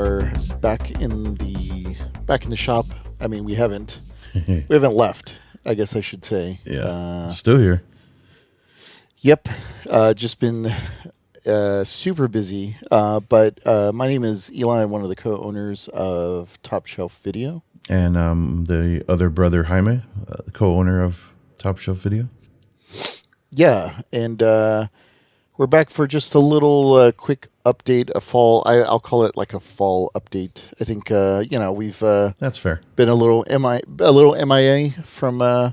are back in the shop. I mean, we haven't left, I guess I should say. Yeah. Still here. Yep. Just been super busy. But my name is Eli. I'm one of the co-owners of Top Shelf Video. And the other brother, Jaime, co-owner of Top Shelf Video. Yeah, and we're back for just a little quick update, a fall. I'll call it like a fall update. I think we've that's fair. Been a little MIA from our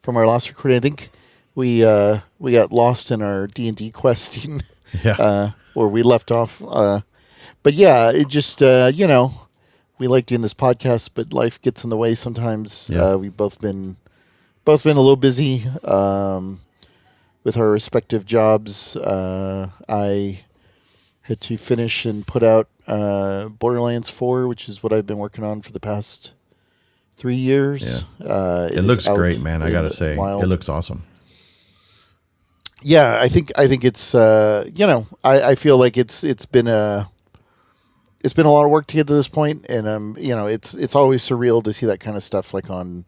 last recording. I think we got lost in our D&D questing. Yeah. Where we left off. But yeah, it just we like doing this podcast, but life gets in the way sometimes. Yeah. We've both been a little busy with our respective jobs. I had to finish and put out Borderlands 4, which is what I've been working on for the past 3 years. Yeah. It looks great, man. I gotta say, wild. It looks awesome. Yeah, I think it's I feel like it's been a lot of work to get to this point, and it's always surreal to see that kind of stuff like on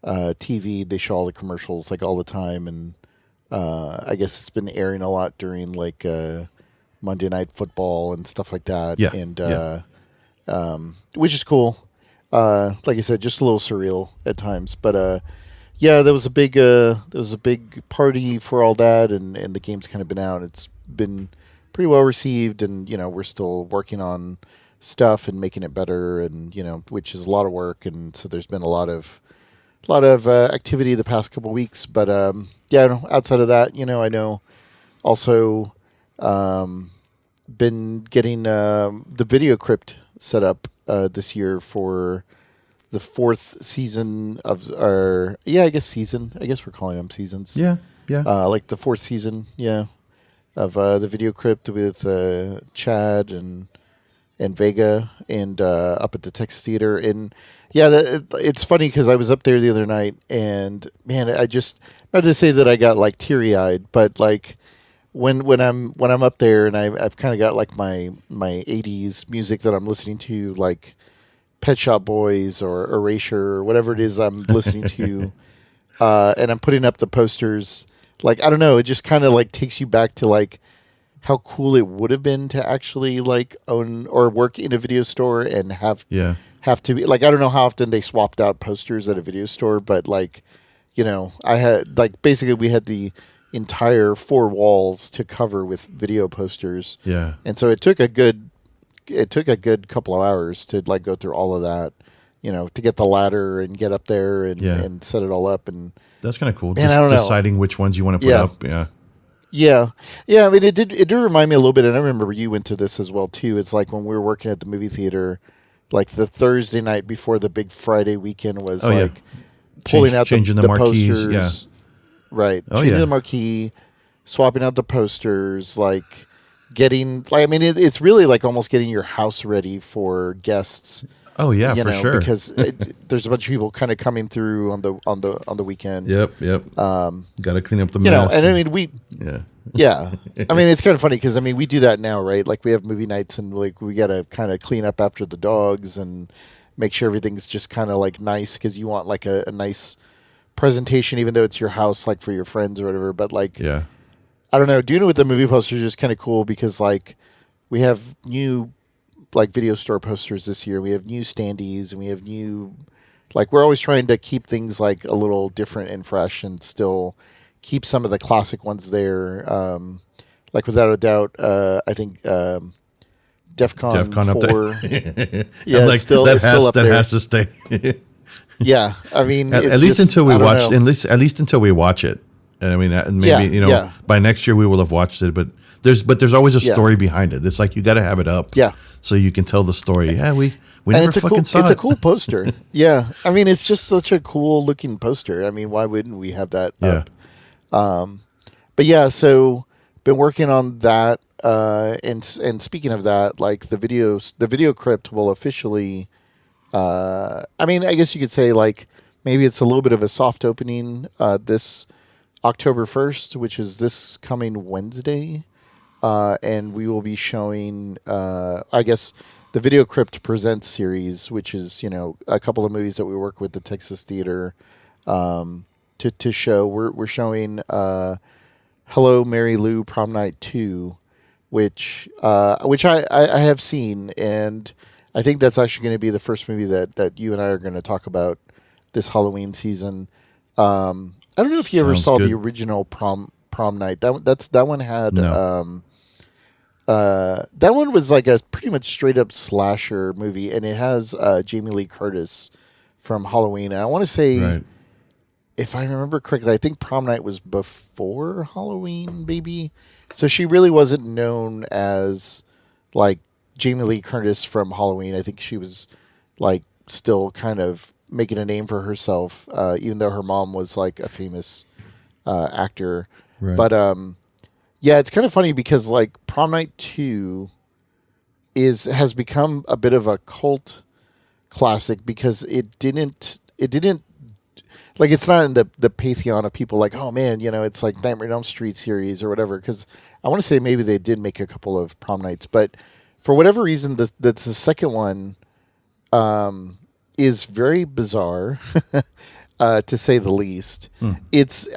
TV. They show all the commercials like all the time, and I guess it's been airing a lot during like Monday Night Football and stuff like that. Yeah, and which is cool. Like I said, just a little surreal at times, but yeah, there was a big party for all that, and the game's kind of been out. It's been pretty well received, and we're still working on stuff and making it better, and which is a lot of work, and so there's been a lot of activity the past couple weeks. But outside of that, I know also been getting the video Crypt set up this year for the fourth season of our season. I guess we're calling them seasons. Yeah. Like the fourth season, of the video Crypt with Chad and Vega and up at the Texas Theater. And it's funny because I was up there the other night, and man, I just, not to say that I got like teary eyed, but like when I'm up there and I've kind of got like my 80s music that I'm listening to, like Pet Shop Boys or Erasure or whatever it is I'm listening to, and I'm putting up the posters. Like, I don't know, it just kind of like takes you back to like how cool it would have been to actually like own or work in a video store and have to be like, I don't know how often they swapped out posters at a video store, but like, I had like basically we had the entire 4 walls to cover with video posters. Yeah. And so it took a good couple of hours to like go through all of that, to get the ladder and get up there and set it all up. And that's kind of cool. Man, I don't know. Deciding which ones you want to put up. Yeah. Yeah. I mean, it did remind me a little bit. And I remember you went to this as well too. It's like when we were working at the movie theater, like the Thursday night before the big Friday weekend was pulling out changing the marquees. posters. Yeah. Right. Changing the marquee, swapping out the posters, like getting, like, I mean, it's really like almost getting your house ready for guests. Oh yeah, for sure. Because there's a bunch of people kind of coming through on the weekend. Yep. Got to clean up the mess. And I mean yeah. I mean, it's kind of funny because I mean we do that now, right? Like we have movie nights and like we got to kind of clean up after the dogs and make sure everything's just kind of like nice because you want like a nice presentation, even though it's your house, like for your friends or whatever. But like, I don't know. Doing it with the movie posters is just kind of cool because like we have new like video store posters this year. We have new standees and we have new, like we're always trying to keep things like a little different and fresh and still keep some of the classic ones there. Like without a doubt, I think DEF CON 4. Up there. Yeah, like, still up there. That has to stay. Yeah, I mean, at least until we watch. At least until we watch it. And I mean, maybe by next year we will have watched it. But there's always a story behind it. It's like you got to have it up. Yeah. So you can tell the story. Yeah, we and never fucking saw it. It's a cool poster. Yeah, I mean, it's just such a cool looking poster. I mean, why wouldn't we have that up? But yeah, so been working on that. And speaking of that, like the video Crypt will officially. I mean, I guess you could say like maybe it's a little bit of a soft opening this October 1st, which is this coming Wednesday. And we will be showing, I guess, the Video Crypt Presents series, which is a couple of movies that we work with the Texas Theater to show. We're showing Hello Mary Lou Prom Night 2, which I have seen, and I think that's actually going to be the first movie that you and I are going to talk about this Halloween season. I don't know if you ever saw the original prom night. That one had no. That one was like a pretty much straight up slasher movie, and it has Jamie Lee Curtis from Halloween. And I want to say, right. if I remember correctly, I think prom night was before Halloween, maybe. So she really wasn't known as like Jamie Lee Curtis from Halloween. I think she was like still kind of making a name for herself, even though her mom was like a famous actor. Right. But yeah, it's kind of funny because like Prom Night 2 has become a bit of a cult classic because it didn't like, it's not in the pantheon of people like, oh man, it's like Nightmare on Elm Street series or whatever. Because I want to say maybe they did make a couple of prom nights, but for whatever reason, the second one is very bizarre, to say the least.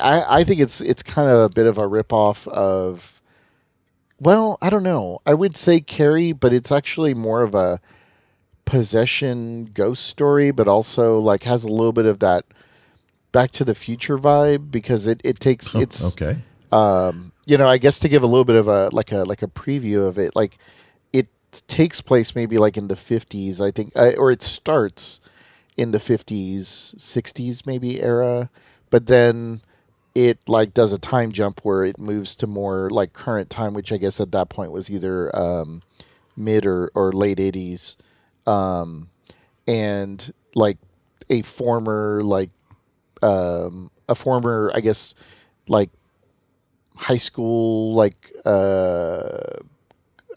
I think it's kind of a bit of a ripoff of, well, I don't know. I would say Carrie, but it's actually more of a possession ghost story, but also like has a little bit of that Back to the Future vibe because it takes it's okay. I guess to give a little bit of a preview of it, like it takes place maybe like in the 50s, I think, or it starts in the 50s, 60s maybe era, but then it like does a time jump where it moves to more like current time, which I guess at that point was either mid or late 80s, and like a former I guess like high school, like I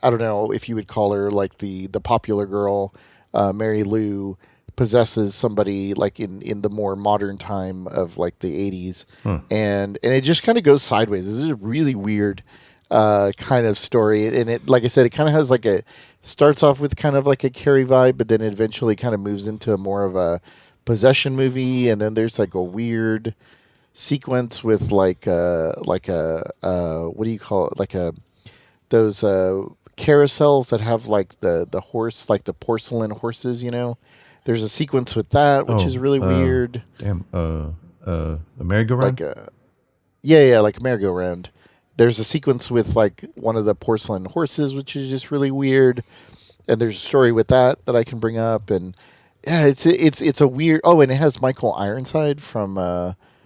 don't know if you would call her like the popular girl, Mary Lou, possesses somebody like in the more modern time of like the 80s. And it just kind of goes sideways. This is a really weird kind of story, and it, like I said, it kind of has like starts off with kind of like a Carrie vibe, but then it eventually kind of moves into a more of a possession movie, and then there's like a weird sequence with like a what do you call it, like those carousels that have like the horse, like the porcelain horses, there's a sequence with that which is really weird. A merry-go-round, like yeah, like a merry-go-round. There's a sequence with like one of the porcelain horses, which is just really weird, and there's a story with that I can bring up. And yeah, it's a weird. Oh, and it has Michael Ironside from.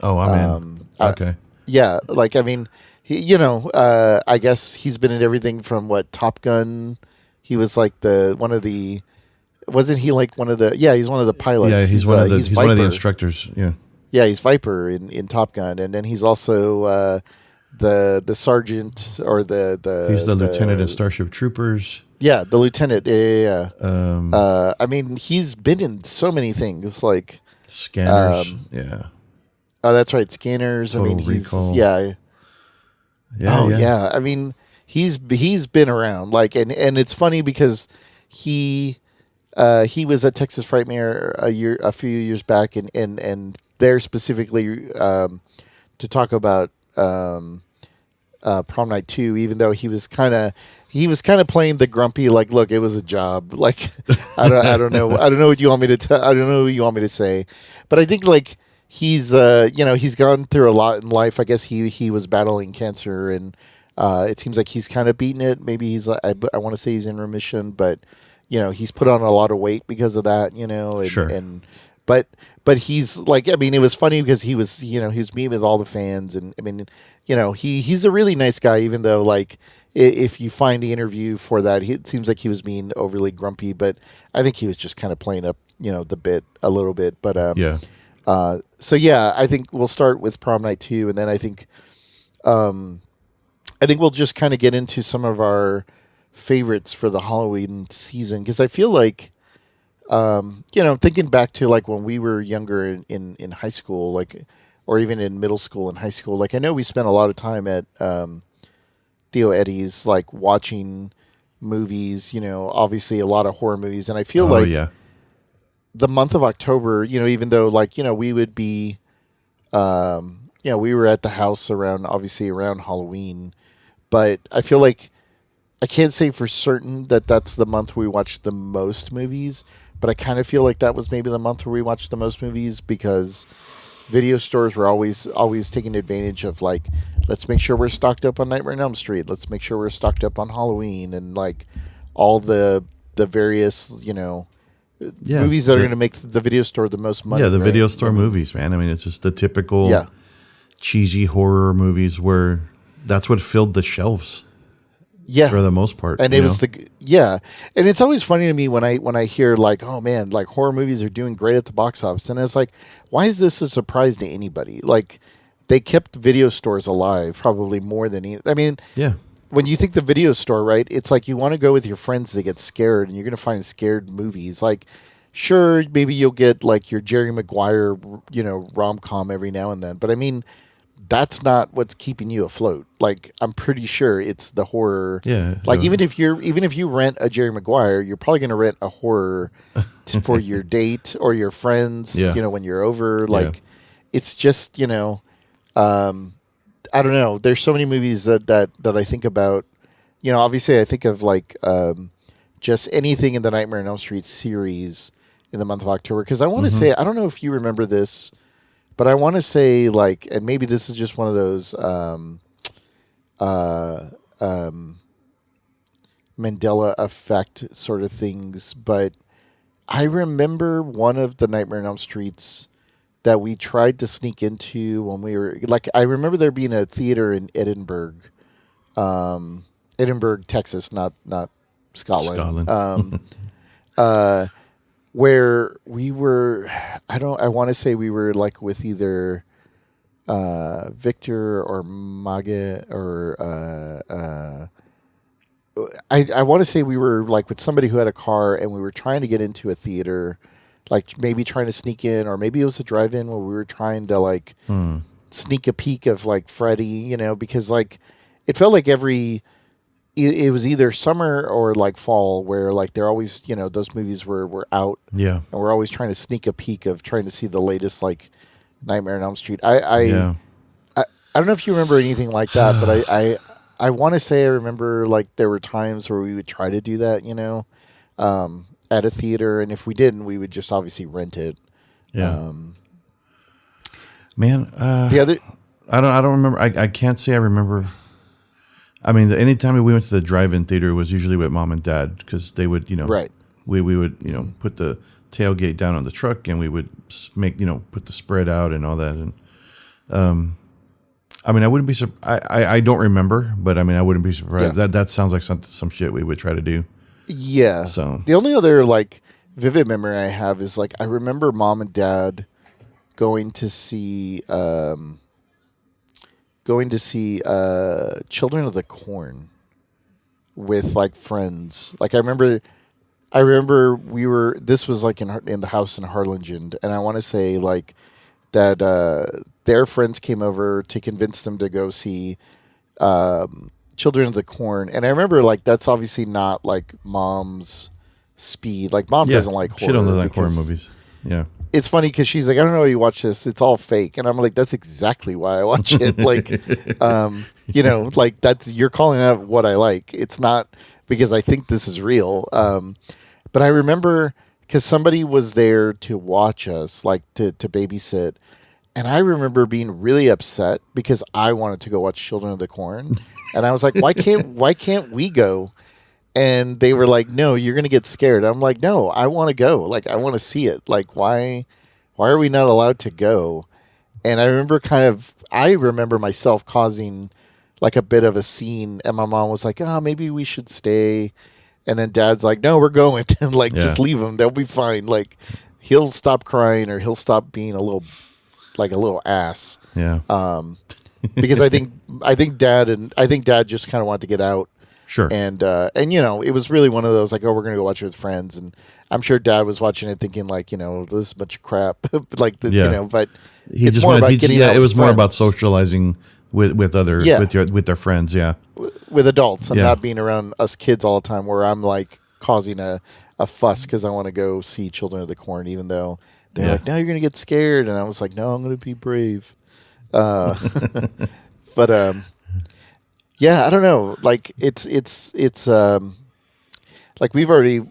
Okay. Yeah, like I mean, I guess he's been in everything from what, Top Gun. He was like one of the. Wasn't he like one of the? Yeah, he's one of the pilots. Yeah, he's one of the instructors. Yeah. Yeah, he's Viper in Top Gun, and then he's also the sergeant or he's the lieutenant of Starship Troopers. Yeah, the lieutenant. Yeah. I mean, he's been in so many things like Scanners. Yeah. Oh, that's right, Scanners. Total I mean, Recall. Yeah. I mean, he's been around, like, and it's funny because he was at Texas Frightmare a few years back, and there specifically to talk about Prom Night 2, even though he was kind of playing the grumpy, like, look, it was a job. Like, I don't know what you want me to I don't know what you want me to say, but I think like he's he's gone through a lot in life. I guess he was battling cancer, and it seems like he's kind of beaten it. Maybe he's I want to say he's in remission, but he's put on a lot of weight because of that. And, sure. But he's like, I mean, it was funny because he was he was meeting with all the fans, and I mean, he's a really nice guy, even though like if you find the interview for that, it seems like he was being overly grumpy, but I think he was just kind of playing up the bit a little bit. But yeah. So yeah, I think we'll start with Prom Night 2, and then I think we'll just kind of get into some of our favorites for the Halloween season, because I feel like thinking back to like when we were younger in high school, like, or even in middle school and high school, like I know we spent a lot of time at Theo Eddie's, like watching movies. Obviously a lot of horror movies, and I feel like the month of October, even though we would be, we were at the house around Halloween, but I feel like I can't say for certain that that's the month we watched the most movies, but I kind of feel like that was maybe the month where we watched the most movies because video stores were always taking advantage of let's make sure we're stocked up on Nightmare on Elm Street. Let's make sure we're stocked up on Halloween and all the various, movies that are going to make the video store the most money. Yeah, the video store movies, man. I mean, it's just the typical cheesy horror movies where that's what filled the shelves. Yeah, for the most part, and it was and it's always funny to me when I hear oh man, horror movies are doing great at the box office, and it's why is this a surprise to anybody? They kept video stores alive probably more than when you think the video store, right? It's you want to go with your friends to get scared, and you're going to find scared movies. Sure, maybe you'll get your Jerry Maguire, rom-com every now and then, but that's not what's keeping you afloat. I'm pretty sure it's the horror. Yeah. Even if you rent a Jerry Maguire, you're probably going to rent a horror for your date or your friends. Yeah. When you're over. It's just I don't know. There's so many movies that I think about. Obviously I think of just anything in the Nightmare on Elm Street series in the month of October because I want to say I don't know if you remember this. But I want to say, and maybe this is just one of those Mandela effect sort of things. But I remember one of the Nightmare on Elm Streets that we tried to sneak into when we were I remember there being a theater in Edinburgh, Texas, not Scotland. Where we were, I want to say we were with either Victor or Maga or I want to say we were with somebody who had a car and we were trying to get into a theater, maybe trying to sneak in, or maybe it was a drive-in where we were trying to sneak a peek of Freddy, because it felt like it was either summer or fall where they're always, those movies were out. Yeah. And we're always trying to sneak a peek of trying to see the latest Nightmare on Elm Street. I don't know if you remember anything like that, but I want to say I remember there were times where we would try to do that, at a theater, and if we didn't, we would just obviously rent it. Yeah. The other I don't remember. I can't say I remember. Anytime we went to the drive-in theater, it was usually with mom and dad because they would, right. We would, put the tailgate down on the truck and we would put the spread out and all that. And, I wouldn't be, I don't remember, but I wouldn't be surprised. Yeah. That sounds like some shit we would try to do. Yeah. So the only other vivid memory I have is I remember mom and dad going to see Children of the Corn with friends. I remember this was in the house in Harlingen, and I want to say that their friends came over to convince them to go see Children of the Corn, and I remember that's obviously not mom's speed. Mom doesn't like horror. She don't like horror movies. Yeah. It's funny because she's I don't know why you watch this. It's all fake. And I'm that's exactly why I watch it. That's, you're calling out what I like. It's not because I think this is real. But I remember because somebody was there to watch us, to babysit. And I remember being really upset because I wanted to go watch Children of the Corn. And I was why can't we go? And they were no, you're going to get scared. I'm no, I want to go. I want to see it. Why are we not allowed to go? And I remember myself causing a bit of a scene. And my mom was maybe we should stay. And then dad's no, we're going. And just leave him. They'll be fine. He'll stop crying or he'll stop being a little ass. Yeah. Because I think dad just kind of wanted to get out. Sure. And it was really one of those we're going to go watch it with friends, and I'm sure dad was watching it thinking this is a bunch of crap, but he just wanted, getting out it was more friends. about socializing with other with their friends. Yeah, with adults and not being around us kids all the time, where I'm like causing a fuss because I want to go see Children of the Corn, even though they're like, "No, you're gonna get scared," and I was like, "No, I'm gonna be brave." But yeah, I don't know. Like it's like we've already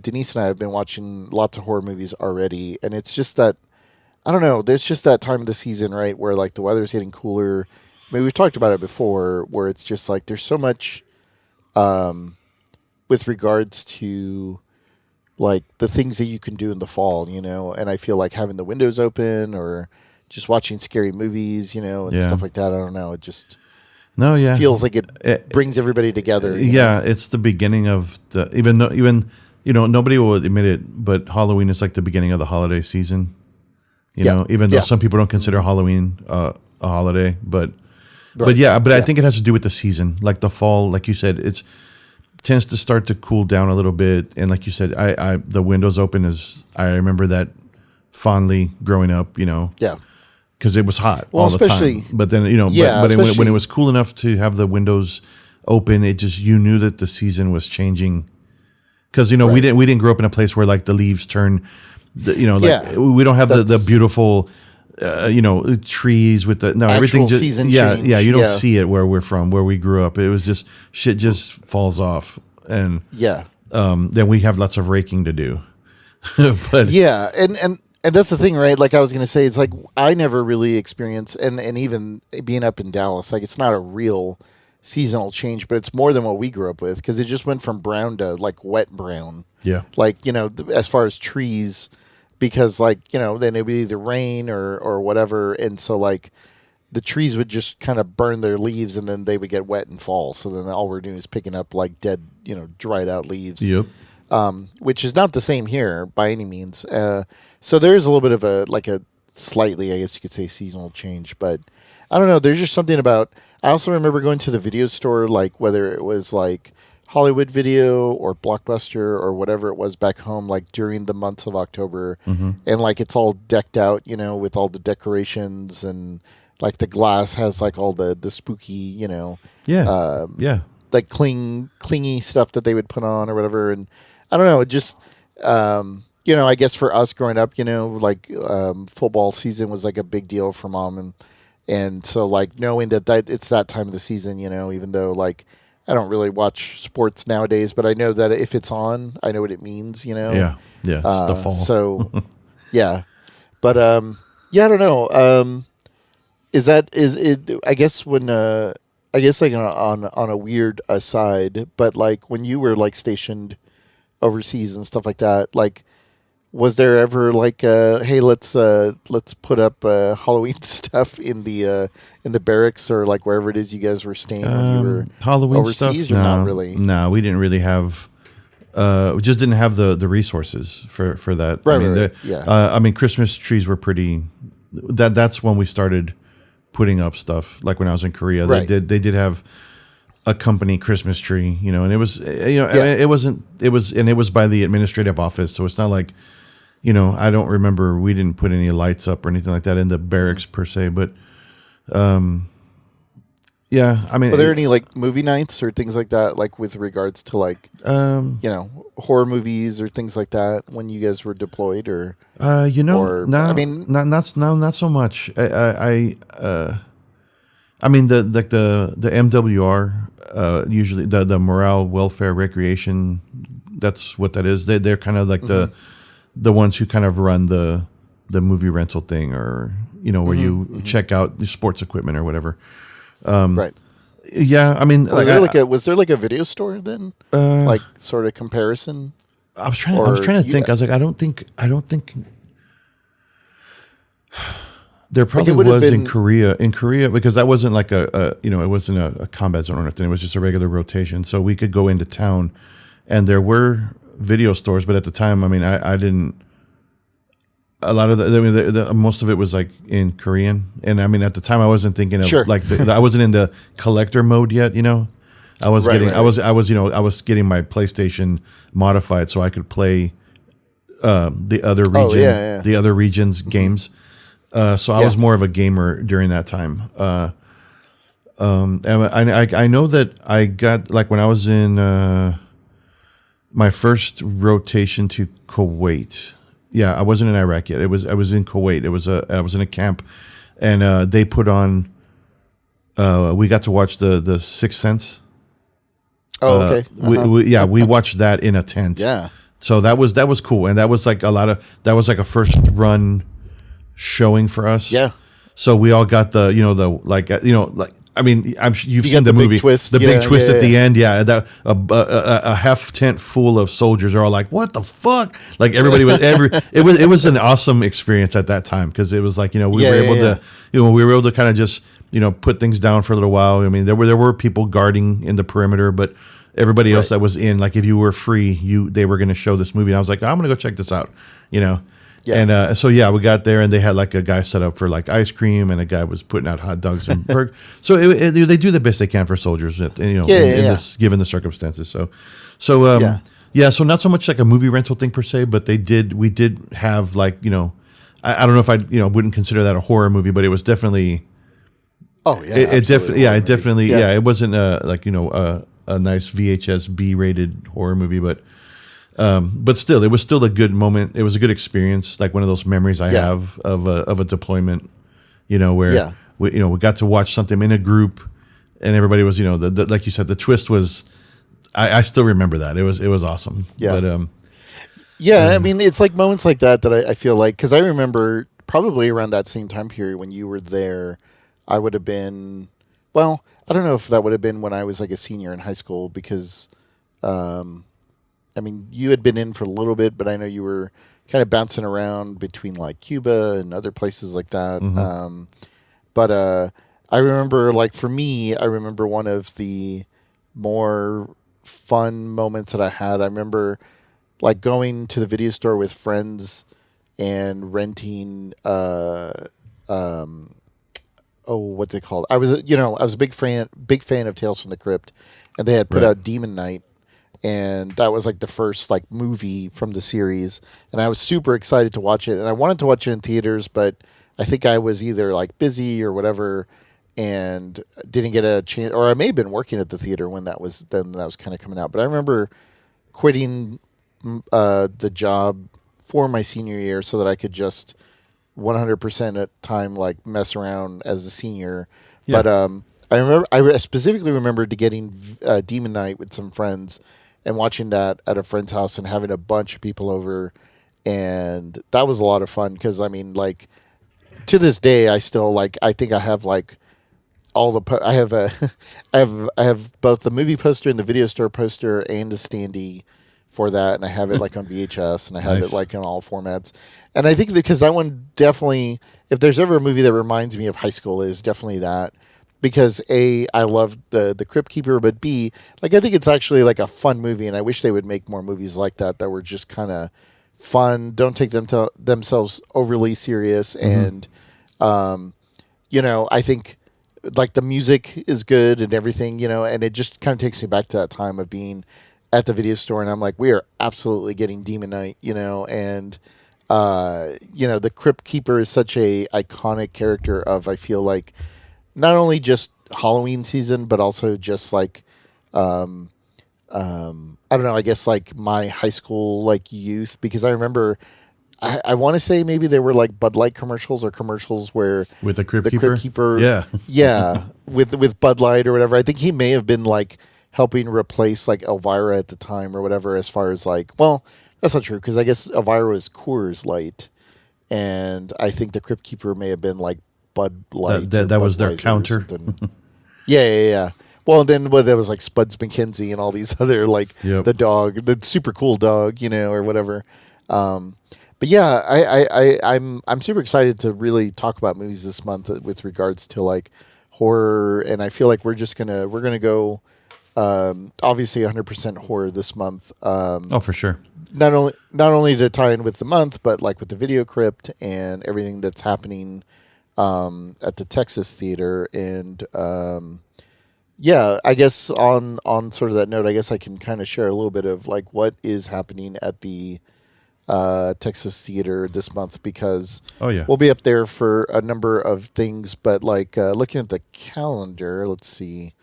Denise and I have been watching lots of horror movies already, and it's just that I don't know. There's just that time of the season, right, where like the weather's getting cooler. I mean, we've talked about it before, where it's just like there's so much with regards to like the things that you can do in the fall, you know. And I feel like having the windows open or just watching scary movies, you know, and stuff like that. I don't know. It just feels like it brings everybody together. Yeah, it's the beginning of the even you know, nobody will admit it, but Halloween is like the beginning of the holiday season. You know, even though some people don't consider Halloween a holiday, but I think it has to do with the season. Like the fall, like you said, it's tends to start to cool down a little bit, and like you said, I the windows open I remember that fondly growing up. You know, because it was hot all the time. But then when it was cool enough to have the windows open, it just you knew that the season was changing. Because we didn't grow up in a place where like the leaves turn. We don't have the beautiful, trees with the everything just season change. You don't see it where we're from, where we grew up. It was just shit just falls off, and then we have lots of raking to do. But and that's the thing, right? Like I was gonna say, it's like I never really experienced, and even being up in Dallas, like it's not a real seasonal change, but it's more than what we grew up with because it just went from brown to like wet brown. Yeah, like as far as trees. Because then it would either rain or whatever, and so like the trees would just kind of burn their leaves, and then they would get wet and fall. So then all we're doing is picking up like dead, dried out leaves. Yep. Which is not the same here by any means. So there is a little bit of a slightly, I guess you could say, seasonal change. But I don't know. There's just something about. I also remember going to the video store, like whether it was like Hollywood Video or Blockbuster or whatever it was back home, like during the months of October, and like it's all decked out, with all the decorations and like the glass has like all the spooky, like clingy stuff that they would put on or whatever. And I don't know, it just, I guess for us growing up, like football season was like a big deal for mom, and so like knowing that it's that time of the season, even though like. I don't really watch sports nowadays, but I know that if it's on, I know what it means, Yeah, it's the fall. So, yeah. But, I don't know. Is it, I guess when, I guess like on a weird aside, but like when you were like stationed overseas and stuff like that, like, was there ever like, hey, let's put up Halloween stuff in the barracks or like wherever it is you guys were staying when you were Halloween overseas? Stuff? Or no, not really? No, we didn't really have. We just didn't have the resources for that. Right. I mean, Christmas trees were pretty. That's when we started putting up stuff. Like when I was in Korea, right. they did have a company Christmas tree, and it was it was by the administrative office, so it's not like. I don't remember. We didn't put any lights up or anything like that in the barracks per se, but, I mean, were there any like movie nights or things like that, like with regards to like, horror movies or things like that when you guys were deployed or, not so much. I mean, the MWR, usually the morale, welfare, recreation, that's what that is. They're kind of like the ones who kind of run the movie rental thing, or where you check out the sports equipment or whatever. Right. Yeah, I mean, was there like a video store then, like sort of comparison? I was trying to think. I was like, I don't think there probably was in Korea. In Korea, because that wasn't like it wasn't a combat zone or anything. It was just a regular rotation, so we could go into town, and there were video stores, but at the time, I mean, I didn't. A lot of most of it was like in Korean, and I mean, at the time, I wasn't thinking of like I wasn't in the collector mode yet. I was I was getting my PlayStation modified so I could play the other region, the other region's games. So I was more of a gamer during that time. I know that I got like when I was in my first rotation to Kuwait. Yeah, I wasn't in Iraq yet. I was in Kuwait. I was in a camp, and they put on. We got to watch the Sixth Sense. Oh, okay. We watched that in a tent. Yeah. So that was cool, and that was like that was like a first run showing for us. Yeah. So we all got the like I mean you've seen got the the big movie, twist. the big Yeah, twist yeah, at the yeah. end. Yeah, that a half tent full of soldiers are all like, "What the fuck?" Like everybody was it was an awesome experience at that time because it was like we Yeah, were yeah, able yeah. to we were able to kind of just put things down for a little while. I mean there were people guarding in the perimeter, but everybody else Right. that was in, like if you were free, they were going to show this movie, and I was like, I'm going to go check this out, Yeah. And so yeah, we got there, and they had like a guy set up for like ice cream, and a guy was putting out hot dogs and burgers. So they do the best they can for soldiers, in this given the circumstances. Yeah. Yeah, so not so much like a movie rental thing per se, but we did have like I don't know if I wouldn't consider that a horror movie, but it was definitely Oh yeah. it definitely absolutely. it definitely Yeah. it wasn't a nice VHS B rated horror movie, but still, it was still a good moment. It was a good experience, like one of those memories I Yeah. have of a deployment, where Yeah. we got to watch something in a group, and everybody was like you said, the twist was. I still remember that. It was awesome. Yeah. But Yeah, I mean, it's like moments like that I feel like, because I remember probably around that same time period when you were there, I would have been, well, I don't know if that would have been when I was like a senior in high school, because, I mean, you had been in for a little bit, but I know you were kind of bouncing around between like Cuba and other places like that. But I remember, like, for me, I remember one of the more fun moments that I had. I remember like going to the video store with friends and renting what's it called? I was a big fan of Tales from the Crypt, and they had put Right. out Demon Knight, and that was like the first like movie from the series, and I was super excited to watch it, and I wanted to watch it in theaters, but I think I was either like busy or whatever and didn't get a chance, or I may have been working at the theater when that was kind of coming out. But I remember quitting the job for my senior year so that I could just 100% at time like mess around as a senior. Yeah. But I specifically remember to getting Demon Knight with some friends and watching that at a friend's house and having a bunch of people over, and that was a lot of fun because I mean, like, to this day I still like, I think I have like all the I have a I have both the movie poster and the video store poster and the standee for that, and I have it like on VHS, and I have Nice. it like in all formats. And I think because that one definitely, if there's ever a movie that reminds me of high school, is definitely that. Because A, I love the Crypt Keeper, but B, like, I think it's actually like a fun movie, and I wish they would make more movies like that that were just kind of fun, don't take themselves overly serious, and I think like the music is good and everything, and it just kind of takes me back to that time of being at the video store, and I'm like, we are absolutely getting Demon Knight, and the Crypt Keeper is such a iconic character of, I feel like, not only just Halloween season, but also just like I don't know, I guess like my high school like youth, because I remember I want to say maybe they were like Bud Light commercials or commercials where With the Crypt the Keeper? Crypt Keeper, Yeah. yeah, with Bud Light or whatever. I think he may have been like helping replace like Elvira at the time or whatever. As far as like, well, that's not true because I guess Elvira was Coors Light, and I think the Crypt Keeper may have been like Bud Light. That or was their Budweiser or counter. something. Yeah. Well, then there was like Spuds McKenzie and all these other like Yep. the super cool dog, or whatever. But yeah, I'm super excited to really talk about movies this month with regards to like horror, and I feel like we're gonna go obviously 100% horror this month. Oh, for sure. Not only to tie in with the month, but like with the Video Crypt and everything that's happening at the Texas Theater, and yeah, I guess on sort of that note, I guess I can kind of share a little bit of like what is happening at the Texas Theater this month because Oh yeah. we'll be up there for a number of things. But like looking at the calendar, let's see.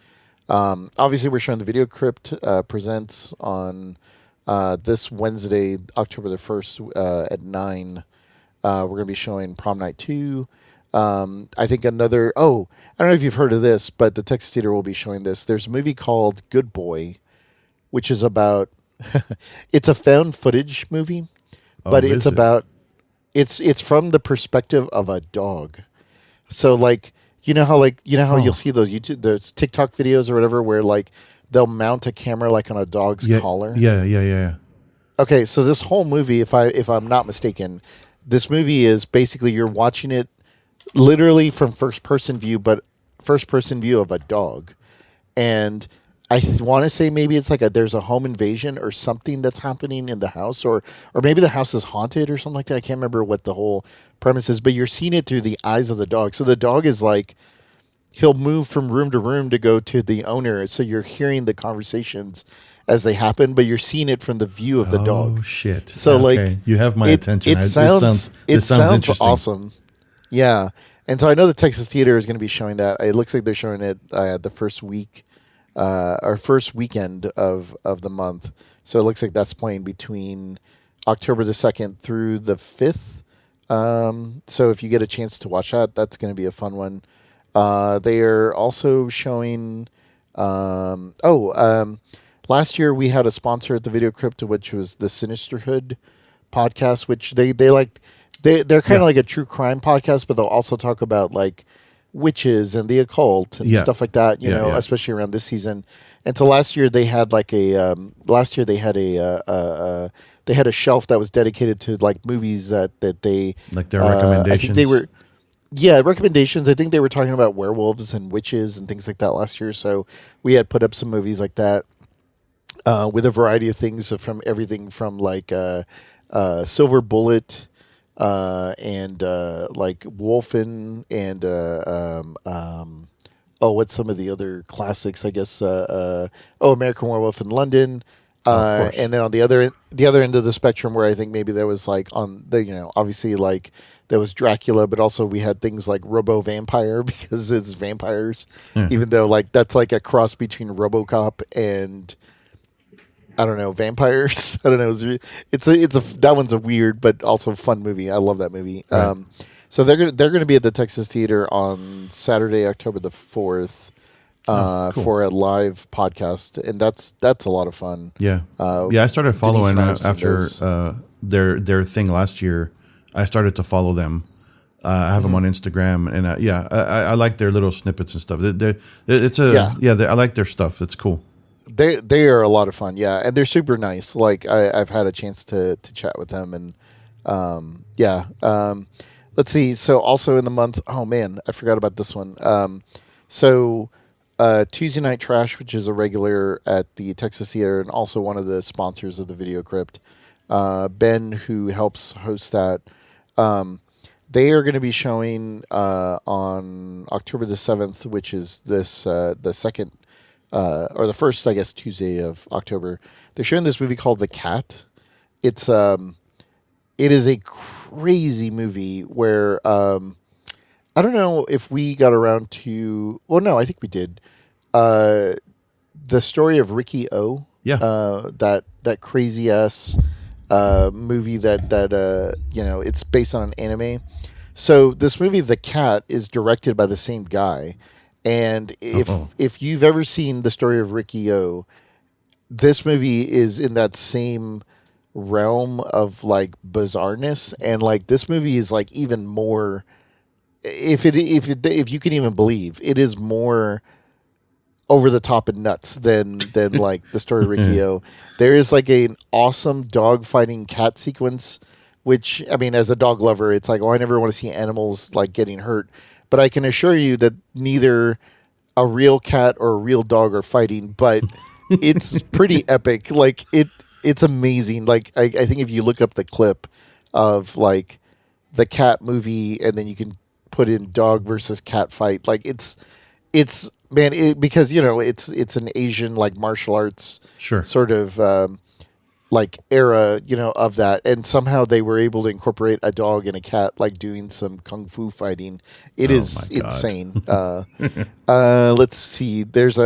Obviously, we're showing the Video Crypt presents on this Wednesday, October the 1st at 9. We're going to be showing Prom Night 2. I think another. Oh, I don't know if you've heard of this, but the Texas Theater will be showing this. There's a movie called Good Boy, which is about. It's a found footage movie, Oh, but it's is it? about. It's from the perspective of a dog. So like you know how you'll Oh, see those TikTok videos or whatever where like they'll mount a camera like on a dog's yeah, collar. yeah. Okay, so this whole movie, if I'm not mistaken, this movie is basically you're watching it literally from first person view, but first person view of a dog. And I want to say maybe it's like there's a home invasion or something that's happening in the house, or maybe the house is haunted or something like that. I can't remember what the whole premise is, but you're seeing it through the eyes of the dog. So the dog is like he'll move from room to room to go to the owner, so you're hearing the conversations as they happen, but you're seeing it from the view of the Oh dog. shit. So like Okay, you have my attention. it This sounds interesting. awesome. Yeah. And so I know the Texas Theater is going to be showing that. It looks like they're showing it the first week or first weekend of the month. So it looks like that's playing between October the 2nd through the 5th. So if you get a chance to watch that, that's going to be a fun one. They are also showing. Last year we had a sponsor at the Video Crypt, which was the Sinisterhood podcast, which they like. They're kind of Yeah, like a true crime podcast, but they'll also talk about like witches and the occult and yeah, stuff like that. yeah. Especially around this season. And so last year they had like last year they had a shelf that was dedicated to like movies that they Like their I think they recommendations. were yeah, recommendations. I think they were talking about werewolves and witches and things like that last year. So we had put up some movies like that with a variety of things from everything from like Silver Bullet and like Wolfen and what's some of the other classics? I guess American Werewolf in London. Of course. And then on the other end of the spectrum, where I think maybe there was like on the obviously like there was Dracula, but also we had things like Robo Vampire because it's vampires, Yeah. even though like that's like a cross between RoboCop and I don't know vampires. I don't know. It's a that one's a weird but also fun movie. I love that movie. Right. So they're gonna be at the Texas Theater on Saturday, October the 4th, Oh, cool. for a live podcast, and that's a lot of fun. Yeah, Uh, yeah. I started Denise following and I have seen after those. their thing last year. I started to follow them. I have them on Instagram, and I like their little snippets and stuff. It's Yeah, I like their stuff. It's cool. they are a lot of fun. Yeah, and they're super nice. Like I've had a chance to chat with them, and yeah. Let's see. So also in the month, oh man, I forgot about this one. So Tuesday Night Trash, which is a regular at the Texas Theater and also one of the sponsors of the Video Crypt, Ben, who helps host that. They are going to be showing on October the 7th, which is this the second or the first, I guess, Tuesday of October. They're showing this movie called The Cat. It's it is a crazy movie where I don't know if we got around to. Well, no, I think we did. Uh, the story of Ricky O. Yeah. That crazy ass movie that it's based on an anime. So this movie, The Cat, is directed by the same guy, and Oh, if you've ever seen the story of Ricky O, this movie is in that same realm of like bizarreness, and like this movie is like even more. If you can even believe, it is more over the top and nuts than like the story of yeah. Rikio. There is like an awesome dog fighting cat sequence, which I mean, as a dog lover, it's like, oh, I never want to see animals like getting hurt. But I can assure you that neither a real cat or a real dog are fighting, but it's pretty epic. Like it's amazing. Like I think if you look up the clip of like the cat movie and then you can put in dog versus cat fight, like it's because it's an Asian like martial arts Sure. sort of like era, of that, and somehow they were able to incorporate a dog and a cat like doing some kung fu fighting. It Oh my is god. insane. Let's see. There's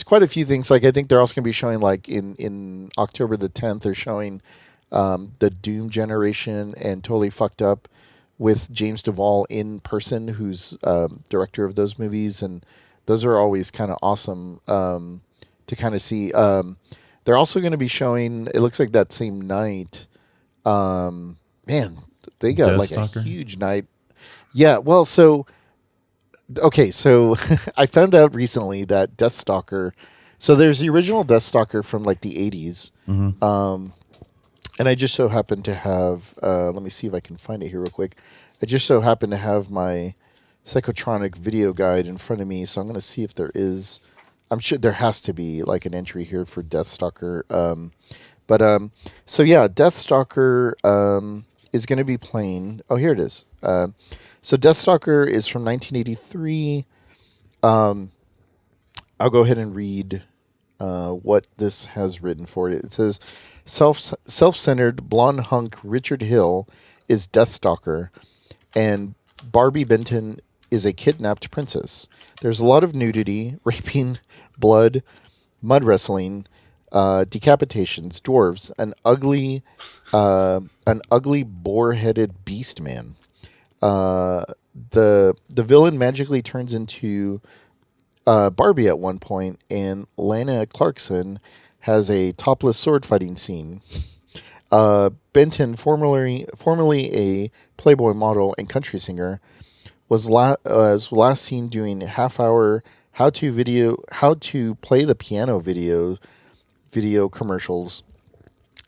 quite a few things. Like I think they're also going to be showing like in October the 10th. They're showing the Doom generation and Totally Fucked Up with James Duvall in person, who's director of those movies, and those are always kind of awesome to kind of see. They're also going to be showing. It looks like that same night. Man, they got like a Deathstalker. huge night. Yeah. Well, so okay, so I found out recently that Deathstalker. So there's the original Deathstalker from like the 80s. And I just so happen to have, let me see if I can find it here real quick. I just so happen to have my Psychotronic video guide in front of me, so I'm going to see if there is. I'm sure there has to be like an entry here for Deathstalker. So yeah, Deathstalker is going to be playing. Oh, here it is. So Deathstalker is from 1983. I'll go ahead and read what this has written for it. It says, self-centered blonde hunk Richard Hill is Deathstalker, and Barbie Benton is a kidnapped princess. There's a lot of nudity, raping, blood, mud wrestling, decapitations, dwarves, an ugly boar-headed beast man. The villain magically turns into Barbie at one point, and Lana Clarkson has a topless sword fighting scene. Benton, formerly a Playboy model and country singer, was last seen doing half-hour how to play the piano video commercials.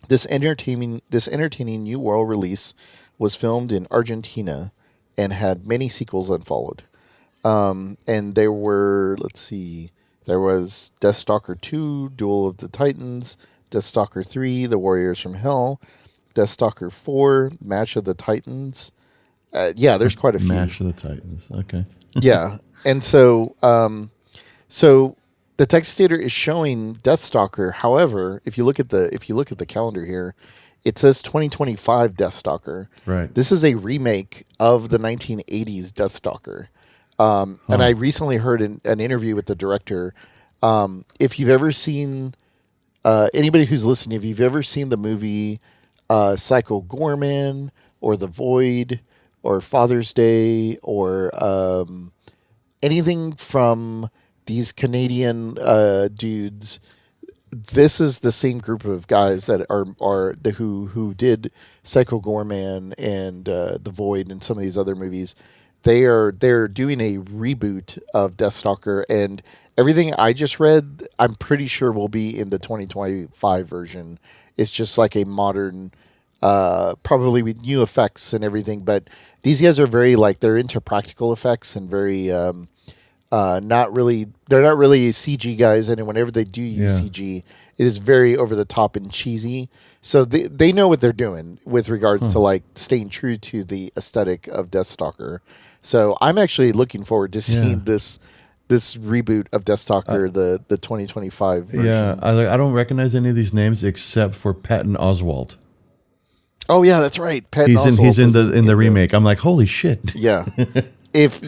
This entertaining new world release was filmed in Argentina and had many sequels unfollowed. And there were, let's see, there was Deathstalker 2, Duel of the Titans, Deathstalker 3, The Warriors from Hell, Deathstalker 4, Match of the Titans. Yeah, there's quite a few. Match of the Titans. Okay. Yeah, and so the Texas Theater is showing Deathstalker. However, if you look at the calendar here, it says 2025 Deathstalker. Right. This is a remake of the 1980s Deathstalker. And I recently heard an interview with the director. If you've ever seen, anybody who's listening, if you've ever seen the movie Psycho Gorman or The Void or Father's Day or anything from these Canadian dudes, this is the same group of guys that are the who did Psycho Gorman and The Void and some of these other movies. They're doing a reboot of Deathstalker, and everything I just read, I'm pretty sure will be in the 2025 version. It's just like a modern, probably with new effects and everything. But these guys are very they're into practical effects and very they're not really CG guys. And whenever they do use CG, it is very over the top and cheesy. So they know what they're doing with regards to staying true to the aesthetic of Deathstalker. So I'm actually looking forward to seeing this reboot of Deathstalker, the 2025 version. Yeah, I don't recognize any of these names except for Patton Oswalt. Oh yeah, that's right. Patton Oswalt he's in the remake. I'm like, holy shit. Yeah. If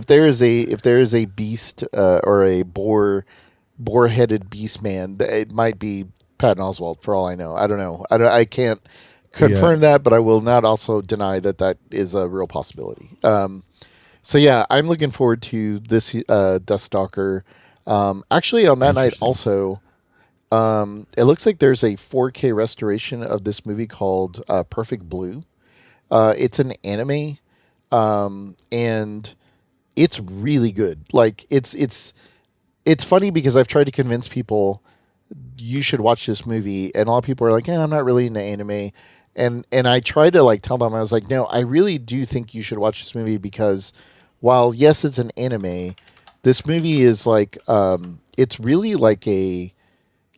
there is a beast or a boar-headed beast man, it might be Patton Oswalt for all I know. I don't know. I can't confirm that, but I will not also deny that is a real possibility. So yeah, I'm looking forward to this Deathstalker. Actually, on that night also, it looks like there's a 4K restoration of this movie called Perfect Blue. It's an anime, and it's really good. It's funny because I've tried to convince people you should watch this movie, and a lot of people are like, I'm not really into anime. And I tried to tell them, I was like, no, I really do think you should watch this movie because while yes, it's an anime, this movie is it's really like a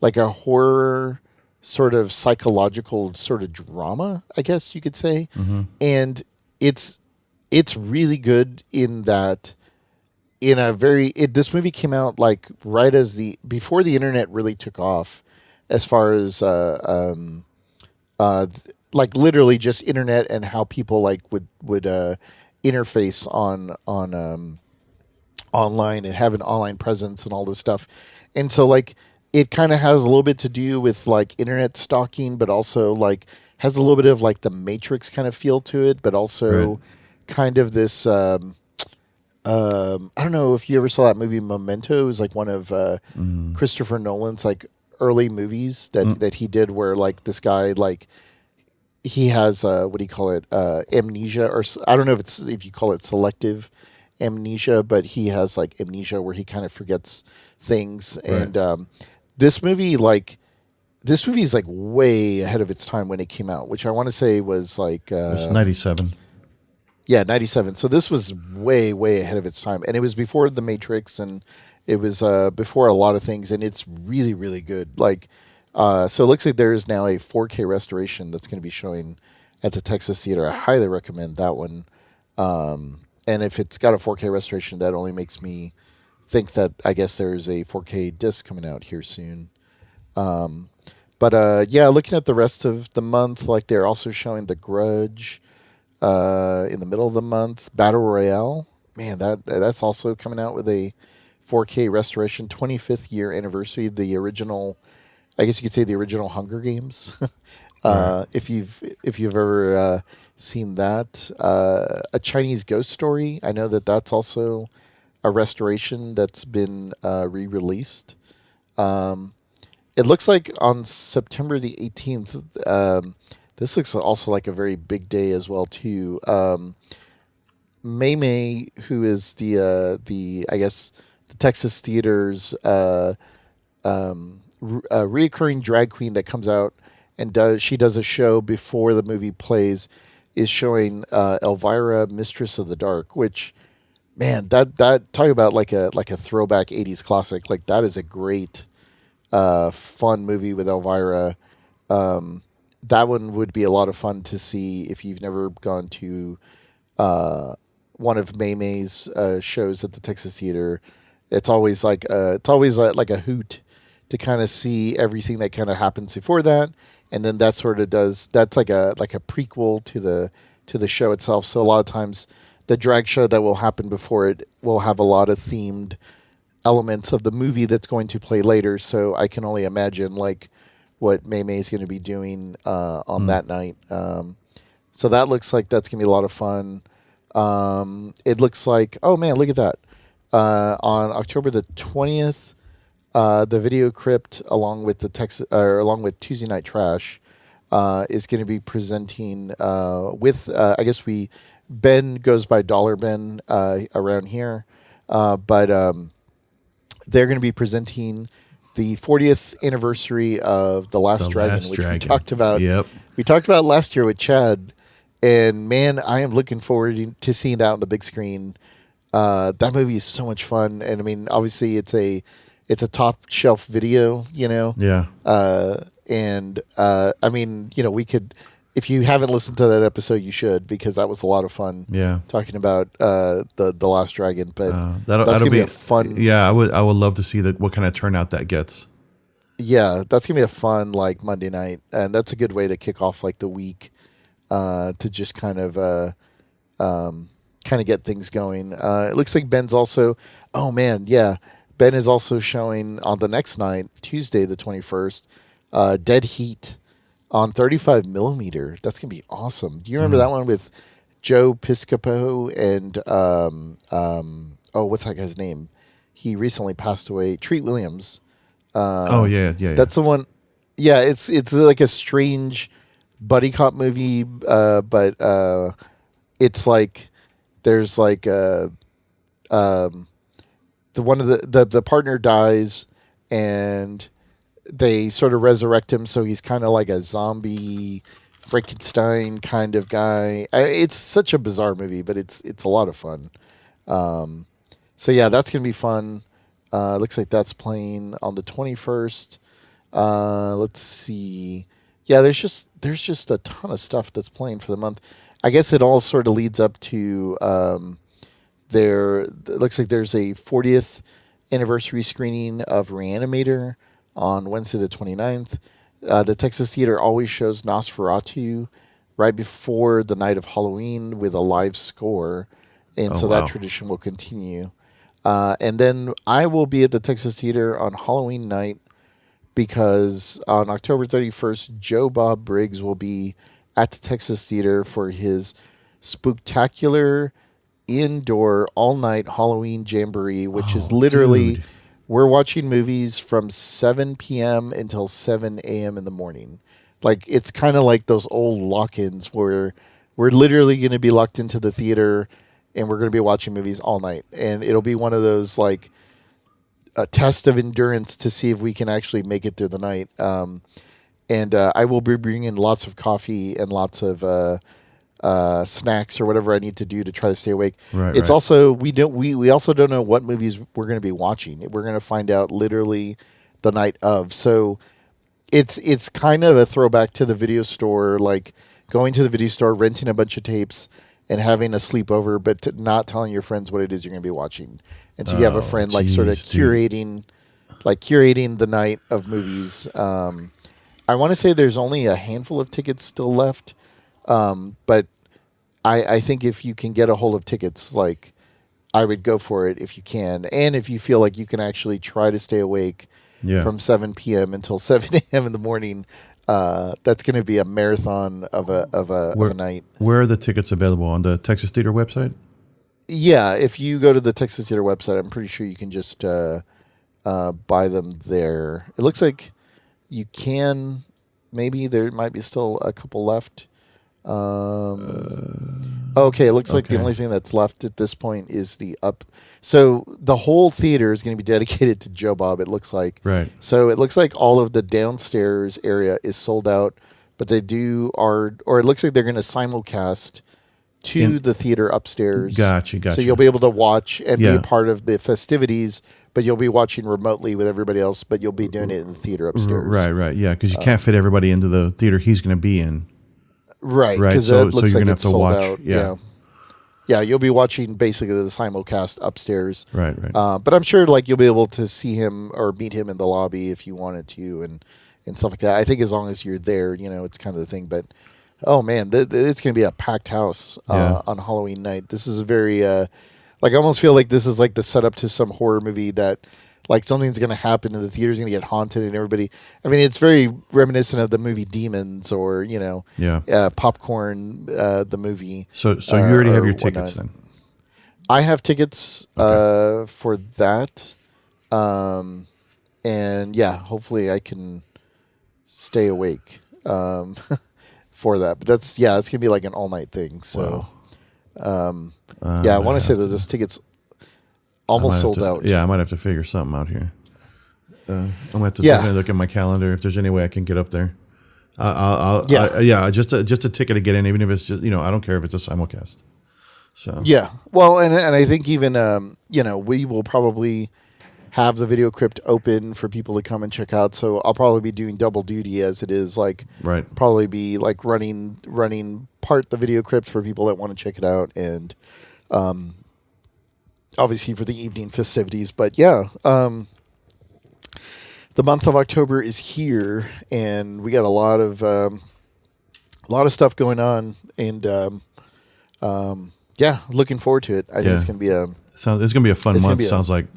horror sort of psychological sort of drama, I guess you could say. Mm-hmm. And it's really good in that this movie came out right as before the internet really took off. as far as like literally just internet and how people like would interface on online and have an online presence and all this stuff. And so like it kind of has a little bit to do with like internet stalking, but also like has a little bit of like the Matrix kind of feel to it, but Right. also kind of this I don't know if you ever saw that movie Memento. It was like one of Christopher Nolan's like early movies that he did where like this guy like he has what do you call it amnesia or I don't know if you call it selective amnesia, but he has like amnesia where he kind of forgets things. Right. And this movie like this movie is like way ahead of its time when it came out, which I want to say was like It's 97. yeah, 97. So this was way, way ahead of its time. And it was before The Matrix and it was before a lot of things. And it's really, really good. Like, so it looks like there is now a 4K restoration that's going to be showing at the Texas Theater. I highly recommend that one. And if it's got a 4K restoration, that only makes me think that I guess there's a 4K disc coming out here soon. But yeah, looking at the rest of the month, like they're also showing The Grudge in the middle of the month. Battle Royale, man, that's also coming out with a 4K restoration, 25th year anniversary. The original, I guess you could say the original Hunger Games. Right. If you've ever seen that, a Chinese Ghost Story. I know that that's also a restoration that's been re-released. It looks like on September the 18th. This looks also like a very big day as well too. Mei Mei, who is the I guess the Texas Theater's reoccurring drag queen that comes out and does a show before the movie plays, is showing Elvira, Mistress of the Dark, which man, that talk about like a throwback '80s classic. Like that is a great fun movie with Elvira. That one would be a lot of fun to see if you've never gone to one of Mei Mei's shows at the Texas Theater. It's always like a hoot to kind of see everything that kind of happens before that, and then that sort of that's like a prequel to the show itself. So a lot of times, the drag show that will happen before it will have a lot of themed elements of the movie that's going to play later. So I can only imagine like what Mei Mei is going to be doing on that night. So that looks like that's going to be a lot of fun. It looks like, oh man, look at that. On October the 20th, the Video Crypt, along with along with Tuesday Night Trash, is going to be presenting with Ben goes by Dollar Ben around here, but they're going to be presenting the 40th anniversary of The Last The Dragon, Last which Dragon. we talked about. Yep. We talked about last year with Chad, and man, I am looking forward to seeing that on the big screen. That movie is so much fun, and I mean, obviously, it's a top shelf video, you know. Yeah. I mean, you know, we could, if you haven't listened to that episode, you should, because that was a lot of fun. Yeah. Talking about the Last Dragon, but That'll that's gonna be be a fun. Yeah, I would love to see what kind of turnout that gets. Yeah, that's gonna be a fun like Monday night, and that's a good way to kick off like the week, to just kind of get things going. It looks like Ben's also. Oh man, yeah, Ben is also showing on the next night, Tuesday the 21st, Dead Heat on 35 millimeter. That's gonna be awesome. Do you remember that one with Joe Piscopo and oh, what's that guy's name? He recently passed away. Treat Williams. Oh yeah. That's the one. Yeah, it's like a strange buddy cop movie, but it's like there's like the one of the partner dies, and they sort of resurrect him, so he's kind of like a zombie Frankenstein kind of guy. It's such a bizarre movie, but it's a lot of fun. So yeah, that's gonna be fun. Looks like that's playing on the 21st. Let's see. Yeah, there's just a ton of stuff that's playing for the month. I guess it all sort of leads up to it looks like there's a 40th anniversary screening of Reanimator on Wednesday the 29th. The Texas Theater always shows Nosferatu right before the night of Halloween with a live score, and Oh so that wow. tradition will continue. And then I will be at the Texas Theater on Halloween night because on October 31st, Joe Bob Briggs will be at the Texas Theater for his spooktacular indoor all night Halloween jamboree, which is Oh literally dude. we're watching movies from 7 p.m. until 7 a.m. in the morning. Like it's kind of like those old lock-ins where we're literally going to be locked into the theater and we're going to be watching movies all night. And it'll be one of those like a test of endurance to see if we can actually make it through the night. And I will be bringing lots of coffee and lots of snacks or whatever I need to do to try to stay awake. Right, It's right. also we also don't know what movies we're going to be watching. We're going to find out literally the night of. So it's kind of a throwback to the video store, like going to the video store, renting a bunch of tapes, and having a sleepover, but not telling your friends what it is you're going to be watching. And so you have a Oh friend like sort of jeez, dude. curating the night of movies. I want to say there's only a handful of tickets still left, but I think if you can get a hold of tickets, like I would go for it if you can, and if you feel like you can actually try to stay awake Yeah. from 7 p.m. until 7 a.m. in the morning. That's going to be a marathon of a Where night. where are the tickets available on the Texas Theater website? Yeah, if you go to the Texas Theater website, I'm pretty sure you can just buy them there. It looks like you can. Maybe there might be still a couple left. Okay, it looks like the Okay. only thing that's left at this point is the up. So the whole theater is going to be dedicated to Joe Bob. It looks like. Right. So it looks like all of the downstairs area is sold out, but they or it looks like they're going to simulcast to In the theater upstairs. Gotcha, So gotcha. you'll be able to watch and be a Yeah. part of the festivities, but you'll be watching remotely with everybody else. But you'll be doing it in the theater upstairs. Right, right. Yeah, because you can't fit everybody into the theater he's going to be in. Right, Right. because So it so looks you're like gonna have it's to sold watch. out. Yeah. Yeah, you'll be watching basically the simulcast upstairs. Right, right. But I'm sure like you'll be able to see him or meet him in the lobby if you wanted to, and stuff like that. I think as long as you're there, it's kind of the thing. But oh man, it's going to be a packed house Yeah. on Halloween night. This is a very like I almost feel like this is like the setup to some horror movie that like something's going to happen and the theater's going to get haunted and everybody. I mean, it's very reminiscent of the movie Demons or Yeah. Popcorn, the movie. So you already have or your tickets whatnot. then. I have tickets Okay. for that, and yeah, hopefully I can stay awake for that. But it's gonna be like an all night thing. So I yeah, I might want to say have that to. those tickets I might almost have sold to. out. Yeah, I might have to figure something out here. I'm gonna have to Yeah. definitely look at my calendar if there's any way I can get up there. Yeah. Yeah, just a ticket to get in, even if it's just I don't care if it's a simulcast. So Yeah. Well, and I think even we will probably have the video crypt open for people to come and check out. So I'll probably be doing double duty as it is like right. probably be like running part the video crypt for people that want to check it out and obviously for the evening festivities. But yeah, the month of October is here and we got a lot of stuff going on and yeah, looking forward to it. I think Yeah. it's going to be So it's gonna be a fun It's gonna month. be a- Sounds like.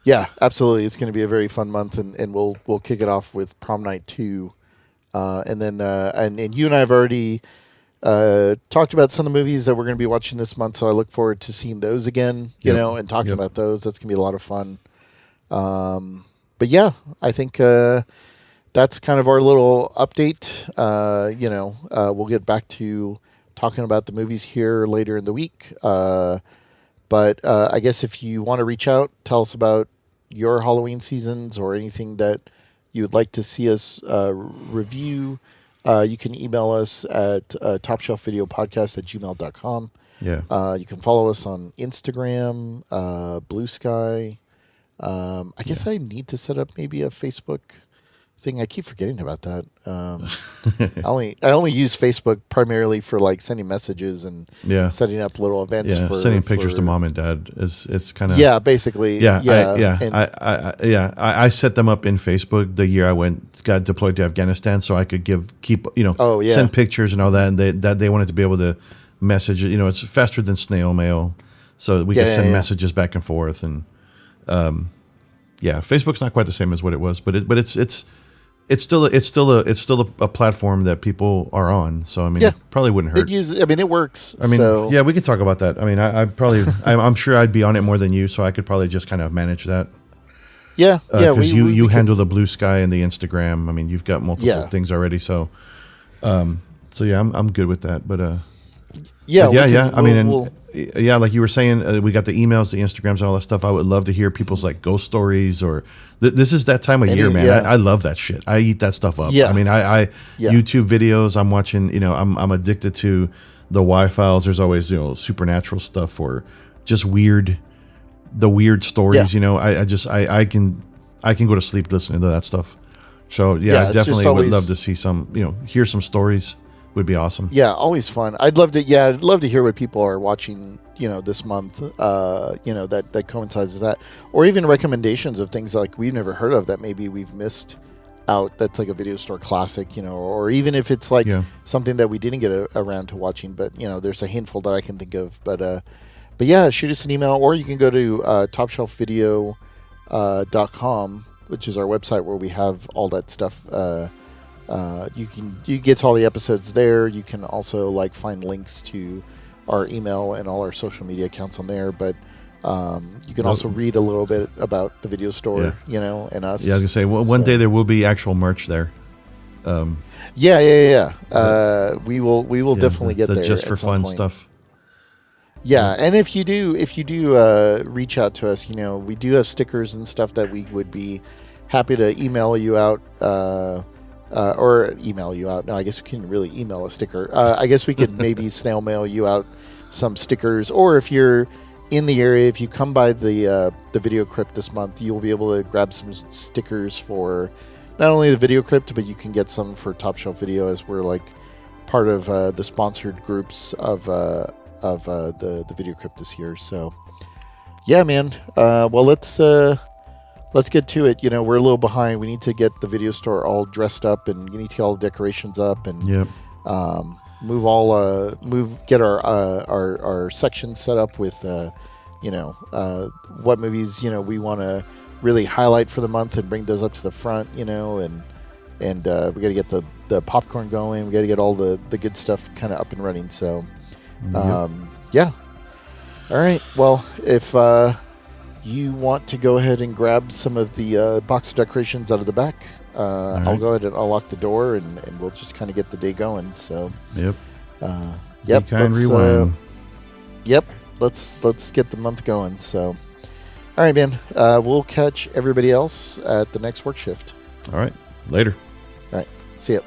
yeah, absolutely. It's going to be a very fun month, and we'll kick it off with prom night 2, and then and you and I have already talked about some of the movies that we're going to be watching this month. So I look forward to seeing those again, Yep. and talking Yep. about those. That's going to be a lot of fun. But yeah, I think that's kind of our little update. We'll get back to talking about the movies here later in the week. But I guess if you want to reach out, tell us about your Halloween seasons or anything that you would like to see us review. You can email us at topshelfvideopodcast@gmail.com. Yeah. You can follow us on Instagram, Blue Sky. I guess I need to set up maybe a Facebook thing. I keep forgetting about that. I only use Facebook primarily for like sending messages and Yeah. setting up little events Yeah. for Sending pictures to mom and dad it's kind of. Yeah, basically. Yeah. And I set them up in Facebook the year I got deployed to Afghanistan, so I could keep Oh, yeah. send pictures and all that, and they wanted to be able to message. It's faster than snail mail, so we could send messages back and forth. And Facebook's not quite the same as what it was, but it's still a platform that people are on. So I mean, it probably wouldn't hurt. It works. I mean, so. yeah, we could talk about that. I mean, I'm sure I'd be on it more than you, so I could probably just kind of manage that. Yeah, because you handle the Blue Sky and the Instagram. I mean, you've got multiple things already, so I'm good with that. But like you were saying, we got the emails, the Instagrams, and all that stuff. I would love to hear people's like ghost stories, or this is that time of year, man. Yeah. I love that shit. I eat that stuff up. Yeah. I mean, I YouTube videos. I'm watching. I'm addicted to the Y-Files. There's always supernatural stuff or just weird stories. I can go to sleep listening to that stuff. So I definitely would love to see hear some stories. Would be awesome. Yeah, always fun. I'd love to hear what people are watching, this month, that coincides with that. Or even recommendations of things like we've never heard of that maybe we've missed out. That's like a video store classic, or even if it's like something that we didn't get around to watching, but there's a handful that I can think of. But yeah, shoot us an email, or you can go to topshelfvideo.com, which is our website where we have all that stuff. You get to all the episodes there. You can also find links to our email and all our social media accounts on there. But you can also read a little bit about the video store, and us. Yeah, I was gonna say one day there will be actual merch there. Yeah. We will definitely get there just for at some fun point. stuff. Yeah, and if you do reach out to us, we do have stickers and stuff that we would be happy to email you out. Or email you out. No, I guess we can really email a sticker. I guess we could maybe snail mail you out some stickers. Or if you're in the area, if you come by the Video Crypt this month, you'll be able to grab some stickers for not only the Video Crypt, but you can get some for Top Shelf Video, as we're part of the sponsored groups of the Video Crypt this year. So yeah, man. Well, let's get to it. We're a little behind. We need to get the video store all dressed up, and we need to get all the decorations up, and get our sections set up with what movies we want to really highlight for the month and bring those up to the front, and we got to get the popcorn going. We got to get all the good stuff kind of up and running. So yeah. All right. Well, if you want to go ahead and grab some of the box of decorations out of the back, I'll go ahead and unlock the door, and we'll just kind of get the day going. So yep. Rewind. Let's get the month going. So all right, man. We'll catch everybody else at the next work shift. All right, later. All right, see ya.